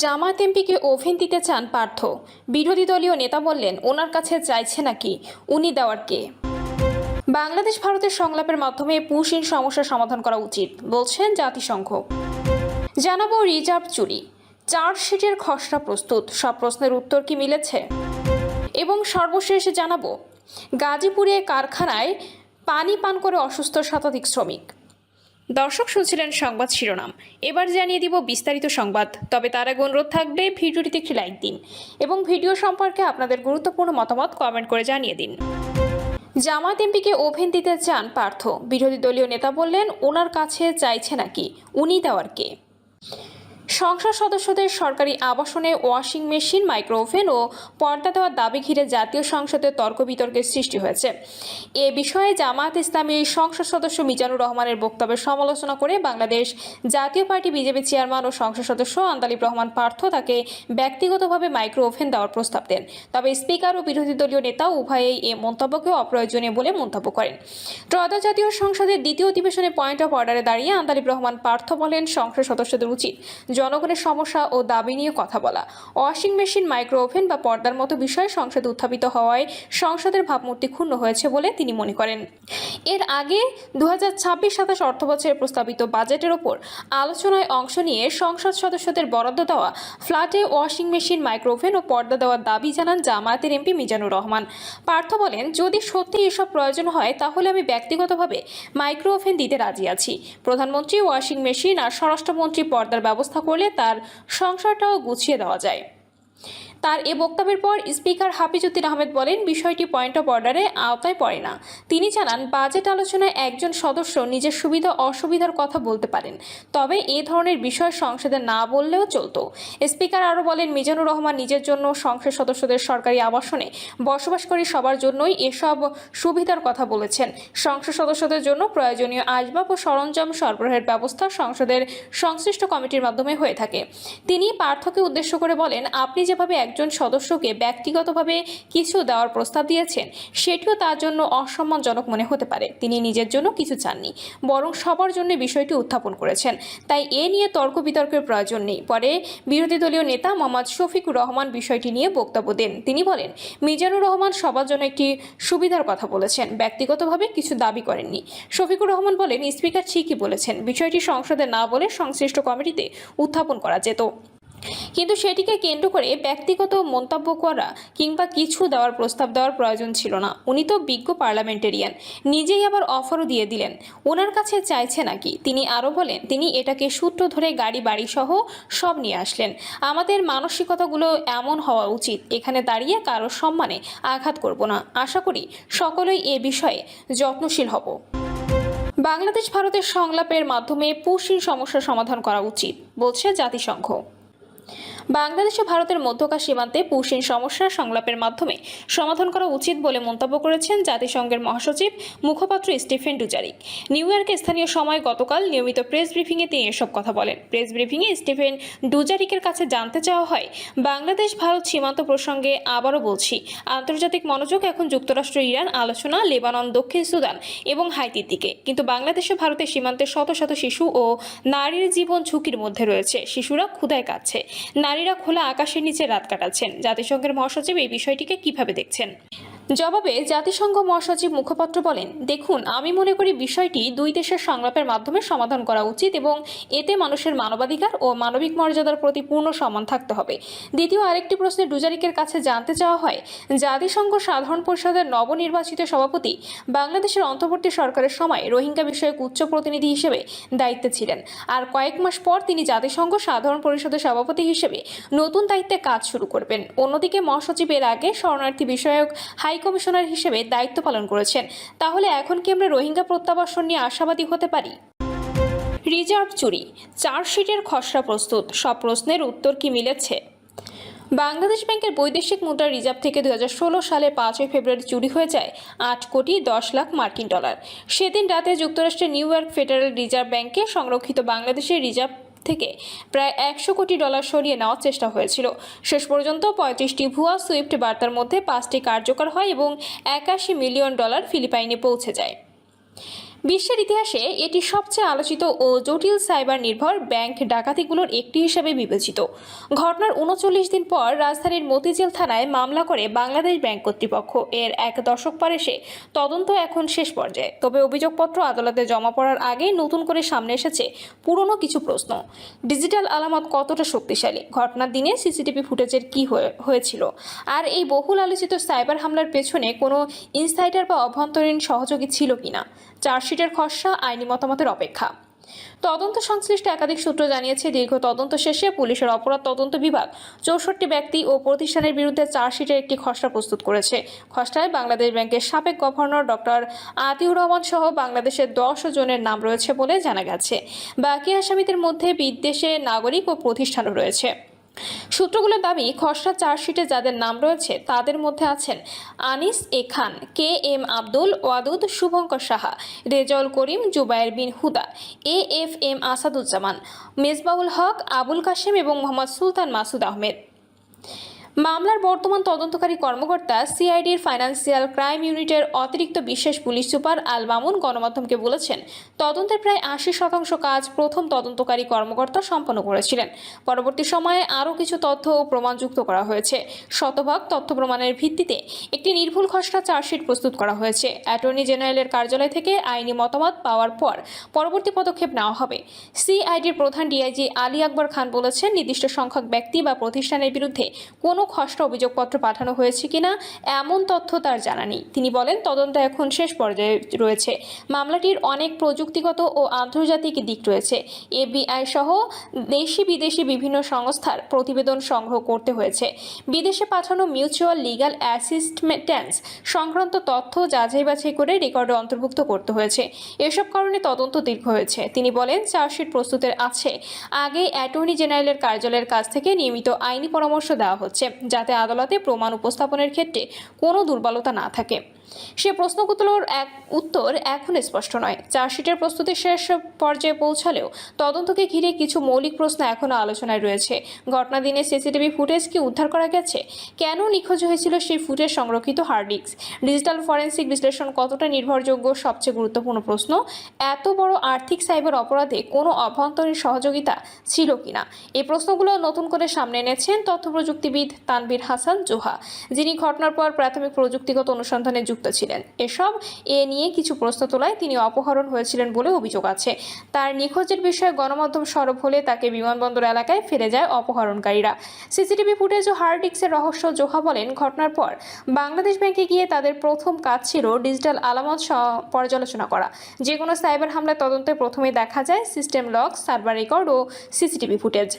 Jamaat এমপিকে oven দিতে চান পার্থ। বিরোধী দলীয় নেতা বললেন ওনার কাছে চাইছে নাকি, উনি দেওয়ার কে? বাংলাদেশ ভারতের সংলাপের মাধ্যমে পুশিন সমস্যার সমাধান করা উচিত বলছেন জাতিসংঘ। জানাবো রিজার্ভ চুরি, চার্জশিটের খসড়া প্রস্তুত, সব প্রশ্নের উত্তর কি মিলেছে? এবং সর্বশেষে জানাবো গাজীপুরে কারখানায় পানি পান করে অসুস্থ শতাধিক শ্রমিক। দর্শক শুনছিলেন সংবাদ শিরোনাম, এবার জানিয়ে দিব বিস্তারিত সংবাদ। তবে তার আগে অনুরোধ থাকবে ভিডিওটিতে একটি লাইক দিন এবং ভিডিও সম্পর্কে আপনাদের গুরুত্বপূর্ণ মতামত কমেন্ট করে জানিয়ে দিন। জামায়াত এমপিকে ওভেন দিতে চান পার্থ। বিরোধী দলীয় নেতা বললেন ওনার কাছে চাইছে নাকি, উনি দেওয়ার কে? সংসদ সদস্যদের সরকারি আবাসনে ওয়াশিং মেশিন, মাইক্রো ওভেন ও পর্দা দেওয়ার দাবি ঘিরে জাতীয় সংসদে তর্ক বিতর্কের সৃষ্টি হয়েছে। এ বিষয়ে জামায়াত ইসলামী সংসদ সদস্য মিজানুর রহমানের বক্তব্যের সমালোচনা করে বাংলাদেশ জাতীয় পার্টি বিজেপি চেয়ারম্যান ও সংসদ সদস্য আন্দালিব রহমান পার্থ তাকে ব্যক্তিগতভাবে মাইক্রো ওভেন দেওয়ার প্রস্তাব দেন। তবে স্পিকার ও বিরোধী দলীয় নেতা উভয়েই এ মন্তব্যকে অপ্রয়োজনীয় বলে মন্তব্য করেন। ত্রয়োদশ জাতীয় সংসদের দ্বিতীয় অধিবেশনে পয়েন্ট অফ অর্ডারে দাঁড়িয়ে আন্দালিব রহমান পার্থ বলেন সংসদ সদস্যদের উচিত জনগণের সমস্যা ও দাবি নিয়ে কথা বলা। ওয়াশিং মেশিন, মাইক্রো ওভেন বা পর্দার মতো বিষয় সংসদে উত্থাপিত হওয়ায় সংসদের ভাবমূর্তি ক্ষুণ্ণ হয়েছে বলে তিনি মনে করেন। এর আগে 2026-27 অর্থবছরের প্রস্তাবিত বাজেটের ওপর আলোচনায় অংশ নিয়ে সংসদ সদস্যদের বরাদ্দ দেওয়া ফ্ল্যাটে ওয়াশিং মেশিন, মাইক্রো ওভেন ও পর্দা দেওয়ার দাবি জানান জামায়াতের এমপি মিজানুর রহমান। পার্থ বলেন, যদি সত্যি এসব প্রয়োজন হয় তাহলে আমি ব্যক্তিগতভাবে মাইক্রো ওভেন দিতে রাজি আছি। প্রধানমন্ত্রী ওয়াশিং মেশিন আর স্বরাষ্ট্রমন্ত্রী পর্দার ব্যবস্থা করলে তার সংসারটাও গুছিয়ে দেওয়া যায়। তার এ বক্তব্যের পর স্পিকার হাফিজউদ্দিন আহমেদ বলেন বিষয়টি পয়েন্ট অফ অর্ডারে আওতায় পড়ে না। তিনি জানান বাজেট আলোচনায় একজন সদস্য নিজের সুবিধা অসুবিধার কথা বলতে পারেন, তবে এ ধরনের বিষয় সংসদে না বললেও চলতো। স্পিকার আরও বলেন মিজানুর রহমান নিজের জন্য সংসদ সদস্যদের সরকারি আবাসনে বসবাসকারী সবার জন্যই এসব সুবিধার কথা বলেছেন। সংসদ সদস্যদের জন্য প্রয়োজনীয় আসবাব ও সরঞ্জাম সরবরাহের ব্যবস্থা সংসদের সংশ্লিষ্ট কমিটির মাধ্যমে হয়ে থাকে। তিনি পার্থকে উদ্দেশ্য করে বলেন, আপনি যেভাবে একজন সদস্যকে ব্যক্তিগতভাবে কিছু দেওয়ার প্রস্তাব দিয়েছেন সেটিও তার জন্য অসম্মানজনক মনে হতে পারে। তিনি নিজের জন্য কিছু চাননি, বরং সবার জন্য বিষয়টি উত্থাপন করেছেন, তাই এ নিয়ে তর্ক বিতর্কের প্রয়োজন নেই। পরে বিরোধী দলীয় নেতা মোহাম্মদ শফিকুর রহমান বিষয়টি নিয়ে বক্তব্য দেন। তিনি বলেন, মিজানুর রহমান সবার জন্য একটি সুবিধার কথা বলেছেন, ব্যক্তিগতভাবে কিছু দাবি করেননি। শফিকুর রহমান বলেন, স্পিকার ঠিকই বলেছেন, বিষয়টি সংসদে না বলে সংশ্লিষ্ট কমিটিতে উত্থাপন করা যেত, কিন্তু সেটিকে কেন্দ্র করে ব্যক্তিগত মন্তব্য করা কিংবা কিছু দেওয়ার প্রস্তাব দেওয়ার প্রয়োজন ছিল না। উনি তো বিজ্ঞ পার্লামেন্টেরিয়ান, নিজেই আবার অফারও দিয়ে দিলেন ওনার কাছে চাইছে নাকি। তিনি আরও বলেন, তিনি এটাকে সূত্র ধরে গাড়ি বাড়ি সহ সব নিয়ে আসলেন। আমাদের মানসিকতাগুলো এমন হওয়া উচিত, এখানে দাঁড়িয়ে কারো সম্মানে আঘাত করব না। আশা করি সকলেই এ বিষয়ে যত্নশীল হব। বাংলাদেশ ভারতের সংলাপের মাধ্যমে পুশিন সমস্যার সমাধান করা উচিত বলছে জাতিসংঘ। বাংলাদেশ ও ভারতের মধ্যকার সীমান্তে পুশিন সমস্যার সংলাপের মাধ্যমে সমাধান করা উচিত বলে মন্তব্য করেছেন জাতিসংঘের মহাসচিব মুখপাত্র স্টিফেন ডুজারিক। নিউ ইয়র্কে স্থানীয় সময় গতকাল নিয়মিত প্রেস ব্রিফিংয়ে তিনি এসব কথা বলেন। প্রেস ব্রিফিংয়ে স্টিফেন ডুজারিকের কাছে জানতে চাওয়া হয়, বাংলাদেশ ভারত সীমান্ত প্রসঙ্গে আবারও বলছি, আন্তর্জাতিক মনোযোগ এখন যুক্তরাষ্ট্র, ইরান, আলোচনা, লেবানন, দক্ষিণ সুদান এবং হাইতির দিকে, কিন্তু বাংলাদেশ ও ভারতের সীমান্তে শত শত শিশু ও নারীর জীবন ঝুঁকির মধ্যে রয়েছে। শিশুরা ক্ষুধায় কাটছে, নারীরা খোলা আকাশের নিচে রাত কাটাচ্ছেন। জাতিসংঘের মহাসচিব এই বিষয়টিকে কিভাবে দেখছেন? জবাবে জাতিসংঘ মহাসচিব মুখপাত্র বলেন, দেখুন, আমি মনে করি বিষয়টি দুই দেশের সংলাপের মাধ্যমে সমাধান করা উচিত এবং এতে মানুষের মানবাধিকার ও মানবিক মর্যাদার প্রতি পূর্ণ সম্মান থাকতে হবে। দ্বিতীয় আরেকটি প্রশ্নে ডুজারিকের কাছে জানতে চাওয়া হয়, জাতিসংঘ সাধারণ পরিষদের নবনির্বাচিত সভাপতি বাংলাদেশের অন্তর্বর্তী সরকারের সময় রোহিঙ্গা বিষয়ক উচ্চ প্রতিনিধি হিসেবে দায়িত্বে ছিলেন, আর কয়েক মাস পর তিনি জাতিসংঘ সাধারণ পরিষদের সভাপতি হিসেবে নতুন দায়িত্বে কাজ শুরু করবেন। অন্যদিকে মহাসচিব এর আগে শরণার্থী বিষয়ক হাই কমিশনার হিসেবে দায়িত্ব পালন করেছেন। তাহলে এখন কি আমরা রোহিঙ্গা প্রত্যাবাসন নিয়ে আশাবাদী হতে পারি? রিজার্ভ চুরি, চার্জশিটের খসড়া প্রস্তুত, সব প্রশ্নের উত্তর কি মিলেছে? বাংলাদেশ ব্যাংকের বৈদেশিক মুদ্রা রিজার্ভ থেকে 2016 সালে 5 ফেব্রুয়ারি চুরি হয়ে যায় 8 কোটি 10 লাখ মার্কিন ডলার। সেদিন রাতে যুক্তরাষ্ট্রের নিউ ইয়র্ক ফেডারেল রিজার্ভ ব্যাংকে সংরক্ষিত বাংলাদেশের রিজার্ভ থেকে প্রায় 100 কোটি ডলার সরিয়ে নেওয়ার চেষ্টা হয়েছিল। শেষ পর্যন্ত 35টি ভুয়া সুইফট বার্তার মধ্যে 5টি কার্যকর হয় এবং 81 মিলিয়ন ডলার ফিলিপাইনে পৌঁছে যায়। বিশ্বের ইতিহাসে এটি সবচেয়ে আলোচিত ও জটিল সাইবার নির্ভর ব্যাংক ডাকাতিগুলোর একটি হিসেবে বিবেচিত। ঘটনার ৩৯ দিন পর রাজধানীর মতিঝিল থানায় মামলা করে বাংলাদেশ ব্যাংক কর্তৃপক্ষ। এর এক দশক পর এসে তদন্ত এখন শেষ পর্যায়ে। তবে অভিযোগপত্র আদালতে জমা পড়ার আগে নতুন করে সামনে এসেছে পুরনো কিছু প্রশ্ন। ডিজিটাল আলামত কতটা শক্তিশালী? ঘটনার দিনে সিসিটিভি ফুটেজের কি হয়েছিল? আর এই বহুল আলোচিত সাইবার হামলার পেছনে কোনো ইনসাইডার বা অভ্যন্তরীণ সহযোগী ছিল কিনা? চার্জশিটের খসড়া আইনি মতামতের অপেক্ষা। তদন্ত সংশ্লিষ্ট একাধিক সূত্র জানিয়েছে, দীর্ঘ তদন্ত শেষে পুলিশের অপরাধ তদন্ত বিভাগ ৬৪ ব্যক্তি ও প্রতিষ্ঠানের বিরুদ্ধে চার্জশিটের একটি খসড়া প্রস্তুত করেছে। খসড়ায় বাংলাদেশ ব্যাংকের সাবেক গভর্নর ডক্টর আতিউর রহমান সহ বাংলাদেশের ১০ জনের নাম রয়েছে বলে জানা গেছে। বাকি আসামিদের মধ্যে বিদেশে নাগরিক ও প্রতিষ্ঠানও রয়েছে। সূত্রগুলোর দাবি, খসড়া চার্জশিটে যাদের নাম রয়েছে তাদের মধ্যে আছেন আনিস এ খান, কে এম আব্দুল ওয়াদুদ, শুভঙ্কর সাহা, রেজাউল করিম, জুবায়ের বিন হুদা, এফ এম আসাদুজ্জামান, মেজবাউল হক, আবুল কাশেম এবং মোহাম্মদ সুলতান মাসুদ আহমেদ। মামলার বর্তমান তদন্তকারী কর্মকর্তা সিআইডির ফাইন্যান্সিয়াল ক্রাইম ইউনিটের অতিরিক্ত বিশেষ পুলিশ সুপার আল মামুন গণমাধ্যমকে বলেছেন, তদন্তের প্রায় ৮০% কাজ প্রথম তদন্তকারী কর্মকর্তা সম্পন্ন করেছিলেন। পরবর্তী সময়ে আরও কিছু তথ্য ও প্রমাণ যুক্ত করা হয়েছে। শতভাগ তথ্য প্রমাণের ভিত্তিতে একটি নির্ভুল খসড়া চার্জশিট প্রস্তুত করা হয়েছে। অ্যাটর্নি জেনারেলের কার্যালয় থেকে আইনি মতামত পাওয়ার পর পরবর্তী পদক্ষেপ নেওয়া হবে। সিআইডির প্রধান ডিআইজি আলী আকবর খান বলেছেন, নির্দিষ্ট সংখ্যক ব্যক্তি বা প্রতিষ্ঠানের বিরুদ্ধে কোনো খসড়া অভিযোগপত্র পাঠানো হয়েছে কিনা এমন তথ্য তার জানা নেই। তিনি বলেন, তদন্ত এখন শেষ পর্যায়ে রয়েছে। মামলাটির অনেক প্রযুক্তিগত ও আন্তর্জাতিক দিক রয়েছে। এফবিআই সহ দেশি বিদেশি বিভিন্ন সংস্থার প্রতিবেদন সংগ্রহ করতে হয়েছে। বিদেশে পাঠানো মিউচুয়াল লিগ্যাল অ্যাসিস্ট্যান্স সংক্রান্ত তথ্য যাচাই বাছাই করে রেকর্ডে অন্তর্ভুক্ত করতে হয়েছে। এসব কারণে তদন্ত দীর্ঘ হয়েছে। তিনি বলেন, চার্জশিট প্রস্তুতের আছে আগে অ্যাটর্নি জেনারেলের কার্যালয়ের কাছ থেকে নিয়মিত আইনি পরামর্শ দেওয়া হচ্ছে, যাতে আদালতে প্রমাণ উপস্থাপনের ক্ষেত্রে কোনো দুর্বলতা না থাকে। সে প্রশ্নগুলোর উত্তর এখন স্পষ্ট নয়। চার্জশিটের প্রস্তুতি শেষ পর্যায়ে পৌঁছালেও তদন্তকে ঘিরে কিছু মৌলিক প্রশ্ন এখনও আলোচনায় রয়েছে। ঘটনা দিনে সিসিটিভি ফুটেজ কি উদ্ধার করা গেছে? কেন নিখোঁজ হয়েছিল সেই ফুটেজ সংরক্ষিত হার্ড ডিস্ক? ডিজিটাল ফরেনসিক বিশ্লেষণ কতটা নির্ভরযোগ্য? সবচেয়ে গুরুত্বপূর্ণ প্রশ্ন, এত বড় আর্থিক সাইবার অপরাধে কোনো অভ্যন্তরীণ সহযোগিতা ছিল কিনা? এই প্রশ্নগুলো নতুন করে সামনে এনেছেন তথ্য প্রযুক্তিবিদ তানভীর হাসান জোহা, যিনি ঘটনার পর প্রাথমিক প্রযুক্তিগত অনুসন্ধানে যুক্ত ছিলেন। এসব নিয়ে কিছু প্রশ্ন তোলায় তিনি অপহরণ হয়েছিলেন বলে অভিযোগ আছে। তার নিখোঁজের বিষয়ে গণমাধ্যম সরব হলে তাকে বিমানবন্দর এলাকায় ফেলে যায় অপহরণকারীরা। সিসিটিভি ফুটেজ ও হার্ড ডিস্কের রহস্য। জোহা বলেন, ঘটনার পর বাংলাদেশ ব্যাংকে গিয়ে তাদের প্রথম কাজ ছিল ডিজিটাল আলামত পর্যালোচনা করা। যে কোনো সাইবার হামলার তদন্তে প্রথমে দেখা যায় সিস্টেম লগ, সার্ভার রেকর্ড ও সিসিটিভি ফুটেজ।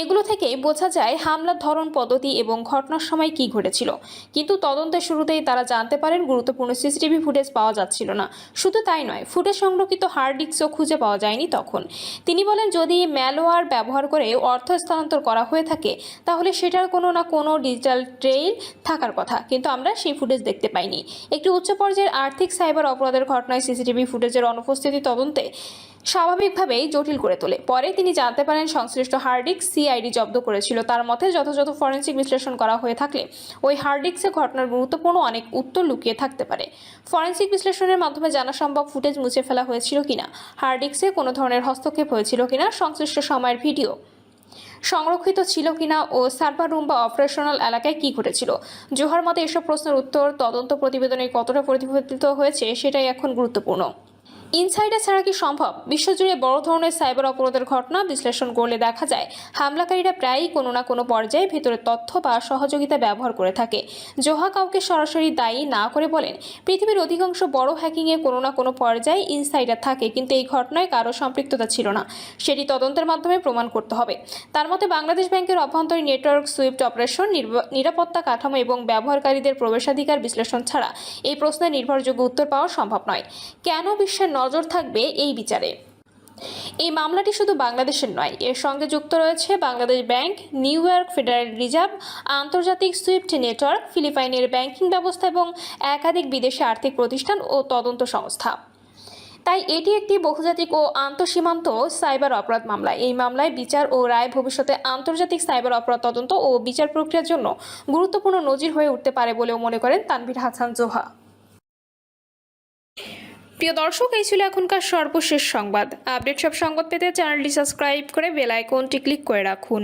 এগুলো থেকে বোঝা যায় হামলার ধরন, পদ্ধতি এবং ঘটনার সময় কী ঘটেছিল। কিন্তু তদন্তের শুরুতেই তারা জানতে পারেন গুরুত্বপূর্ণ সিসিটিভি ফুটেজ পাওয়া যাচ্ছিল না। শুধু তাই নয়, ফুটেজ সংরক্ষিত হার্ড ডিস্কও খুঁজে পাওয়া যায়নি তখন। তিনি বলেন, যদি ম্যালওয়্যার ব্যবহার করে অর্থ স্থানান্তর করা হয়ে থাকে তাহলে সেটার কোনো না কোনো ডিজিটাল ট্রেইল থাকার কথা, কিন্তু আমরা সেই ফুটেজ দেখতে পাইনি। একটি উচ্চ পর্যায়ের আর্থিক সাইবার অপরাধের ঘটনায় সিসিটিভি ফুটেজের অনুপস্থিতি তদন্তে স্বাভাবিকভাবেই জটিল করে তোলে। পরে তিনি জানতে পারেন সংশ্লিষ্ট হার্ড ডিস্ক সিআইডি জব্দ করেছিল। তার মতে, যথাযথ ফরেনসিক বিশ্লেষণ করা হয়ে থাকলে ওই হার্ড ডিস্কে ঘটনার গুরুত্বপূর্ণ অনেক উত্তর লুকিয়ে থাকতে পারে। ফরেনসিক বিশ্লেষণের মাধ্যমে জানা সম্ভব ফুটেজ মুছে ফেলা হয়েছিল কিনা, হার্ড ডিস্কে কোনো ধরনের হস্তক্ষেপ হয়েছিল কিনা, সংশ্লিষ্ট সময়ের ভিডিও সংরক্ষিত ছিল কিনা ও সার্ভার রুম বা অপারেশনাল এলাকায় কী ঘটেছিল। জোহার মতে, এসব প্রশ্নের উত্তর তদন্ত প্রতিবেদনে কতটা প্রতিফলিত হয়েছে সেটাই এখন গুরুত্বপূর্ণ। ইনসাইডার ছাড়া কি সম্ভব? বিশ্বজুড়ে বড় ধরনের সাইবার অপরাধের ঘটনা বিশ্লেষণ করলে দেখা যায় হামলাকারীরা প্রায়ই কোনো না কোনো পর্যায়ে ভেতরের তথ্য বা সহযোগিতা ব্যবহার করে থাকে। জোহা কাউকে সরাসরি দায়ী না করে বলেন, পৃথিবীর অধিকাংশ বড় হ্যাকিংয়ে কোনো না কোনো পর্যায়ে ইনসাইডার থাকে, কিন্তু এই ঘটনায় কারো সম্পৃক্ততা ছিল না। সেটি তদন্তের মাধ্যমে প্রমাণ করতে হবে। তার মতে, বাংলাদেশ ব্যাংকের অভ্যন্তরীণ নেটওয়ার্ক সুইফট অপারেশন, নিরাপত্তা কাঠামো এবং ব্যবহারকারীদের প্রবেশাধিকার বিশ্লেষণ ছাড়া এই প্রশ্নের নির্ভরযোগ্য উত্তর পাওয়া সম্ভব নয়। কেন বিশ্বের নজর থাকবে এই বিচারে? এই মামলাটি শুধু বাংলাদেশের নয়, এর সঙ্গে যুক্ত রয়েছে Bangladesh bank, new York federal reserve, আন্তর্জাতিক সুইফট নেটওয়ার্ক, ফিলিপাইনের ব্যাংকিং ব্যবস্থা এবং একাধিক বিদেশি আর্থিক প্রতিষ্ঠান ও তদন্ত সংস্থা। তাই এটি একটি বহুজাতিক ও আন্তঃসীমান্ত সাইবার অপরাধ মামলা। এই মামলায় বিচার ও রায় ভবিষ্যতে আন্তর্জাতিক সাইবার অপরাধ তদন্ত ও বিচার প্রক্রিয়ার জন্য গুরুত্বপূর্ণ নজির হয়ে উঠতে পারে বলেও মনে করেন তানভীর হাসান জোহা। প্রিয় দর্শক, এই ছিল এখনকার সর্বশেষ সংবাদ। আপডেট সব সংবাদ পেতে চ্যানেলটি সাবস্ক্রাইব করে বেল আইকনটি ক্লিক করে রাখুন।